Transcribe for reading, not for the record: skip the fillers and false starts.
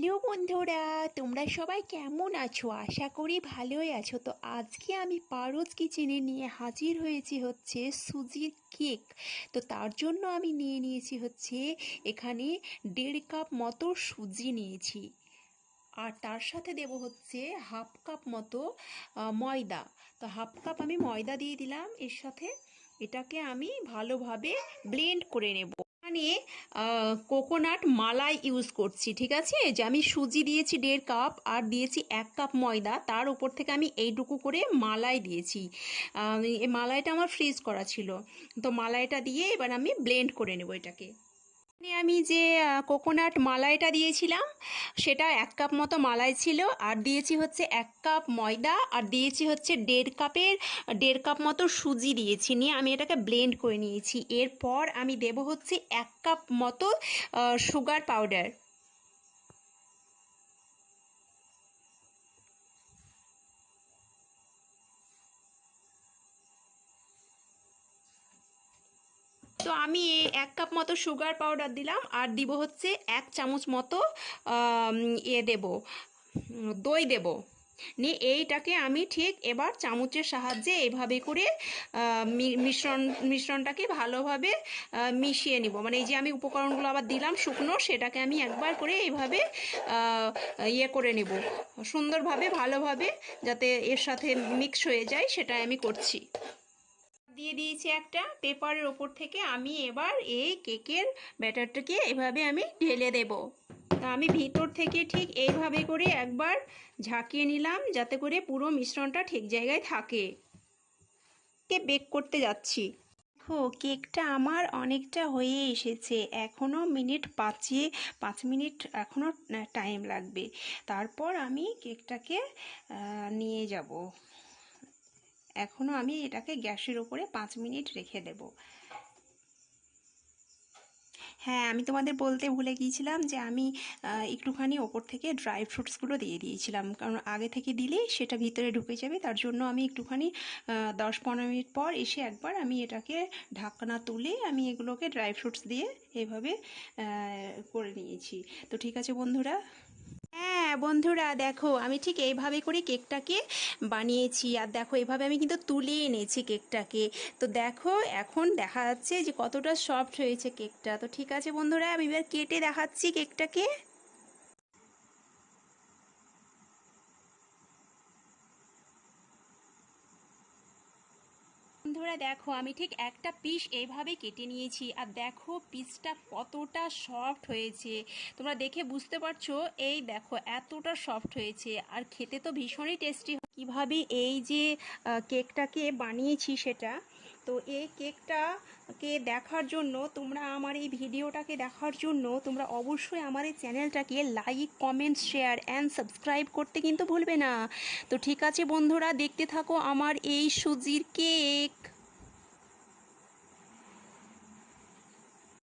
Hello বন্ধুরা, তোমরা সবাই কেমন আছো? আশা করি ভালোই আছো। তো আজকে আমি পারোজ কিচেনে নিয়ে হাজির হয়েছি হচ্ছে সুজির কেক। তো তার জন্য আমি নিয়েছি হচ্ছে এখানে 1.5 কাপ মতো সুজি নিয়েছি। আর তার সাথে দেব হচ্ছে 1/2 কাপ মতো ময়দা। তো 1/2 কাপ আমি ময়দা দিয়ে দিলাম এর সাথে। এটাকে আমি ভালোভাবে ব্লেন্ড করে নেব। এখানে কোকোনাট মালাই ইউজ করছি, ঠিক আছে? যে আমি সুজি দিয়েছি 1.5 কাপ আর দিয়েছি 1 কাপ ময়দা, তার উপর থেকে আমি এইটুকু করে মালাই দিয়েছি। এই মালাইটা আমার ফ্রিজ করা ছিল। তো মালাইটা দিয়ে এবার আমি ব্লেন্ড করে নেব এটাকে। আমি যে কোকোনাট মালাইটা দিয়েছিলাম সেটা 1 কাপ মতো মালাই ছিল, আর দিয়েছি হচ্ছে 1 কাপ ময়দা, আর দিয়েছি হচ্ছে 1.5 কাপ মতো সুজি দিয়েছি। নিয়ে আমি এটাকে ব্লেন্ড করে নিয়েছি। এরপর আমি দেব হচ্ছে 1 কাপ মতো সুগার পাউডার। তো আমি 1 কাপ মতো সুগার পাউডার দিলাম, আর দিব হচ্ছে 1 চামচ মতো দেব দই দেব। নিয়ে এইটাকে আমি ঠিক এবার চামচের সাহায্যে এভাবে করে মিশ্রণটাকে ভালোভাবে মিশিয়ে নিব। মানে এই যে আমি উপকরণগুলো আবার দিলাম শুকনো, সেটাকে আমি একবার করে এইভাবে করে নেব সুন্দরভাবে, ভালোভাবে, যাতে এর সাথে মিক্স হয়ে যায়, সেটাই আমি করছি। দিয়ে দিয়েছি একটা পেপারের ওপর থেকে। আমি এবার এই কেকের ব্যাটারটাকে এভাবে আমি ঢেলে দেব। তা আমি ভিতর থেকে ঠিক এইভাবে করে একবার ঝাঁকিয়ে নিলাম, যাতে করে পুরো মিশ্রণটা ঠিক জায়গায় থাকে। বেক করতে যাচ্ছি। দেখো, কেকটা আমার অনেকটা হয়ে এসেছে। এখনও মিনিট 5 মিনিট এখনও টাইম লাগবে। তারপর আমি কেকটাকে নিয়ে যাব। এখনও আমি এটাকে গ্যাসের উপরে 5 মিনিট রেখে দেব। হ্যাঁ, আমি তোমাদের বলতে ভুলে গিয়েছিলাম যে আমি একটুখানি ওপর থেকে ড্রাই ফ্রুটসগুলো দিয়ে দিয়েছিলাম, কারণ আগে থেকে দিলেই সেটা ভিতরে ঢুকে যাবে। তার জন্য আমি একটুখানি 10-15 মিনিট পর এসে একবার আমি এটাকে ঢাকনা তুলে আমি এগুলোকে ড্রাই ফ্রুটস দিয়ে এভাবে করে নিয়েছি। তো ঠিক আছে বন্ধুরা। হ্যাঁ বন্ধুরা, দেখো আমি ঠিক এইভাবে করে কেকটাকে বানিয়েছি। আর দেখো এভাবে আমি কিন্তু তুলে এনেছি কেকটাকে। তো দেখো এখন দেখা যাচ্ছে যে কতটা সফট হয়েছে কেকটা। তো ঠিক আছে বন্ধুরা, আমি এবার কেটে দেখাচ্ছি কেকটাকে। বন্ধুরা দেখো, আমি ঠিক একটা পিস এইভাবে কেটে নিয়েছি। আর দেখো পিসটা কতটা সফট হয়েছে, তোমরা দেখে বুঝতে পারছো। এই দেখো এতটা সফট হয়েছে, আর খেতে তো ভীষণই টেস্টি। কিভাবে এই যে কেকটাকে বানিয়েছি সেটা, তো এই কেকটাকে দেখার জন্য, তোমরা আমার এই ভিডিওটাকে দেখার জন্য তোমরা অবশ্যই আমার এই চ্যানেলটাকে like, comment, share and subscribe করতে কিন্তু ভুলবে না। তো ঠিক আছে বন্ধুরা, দেখতে থাকো আমার এই সুজির কেক।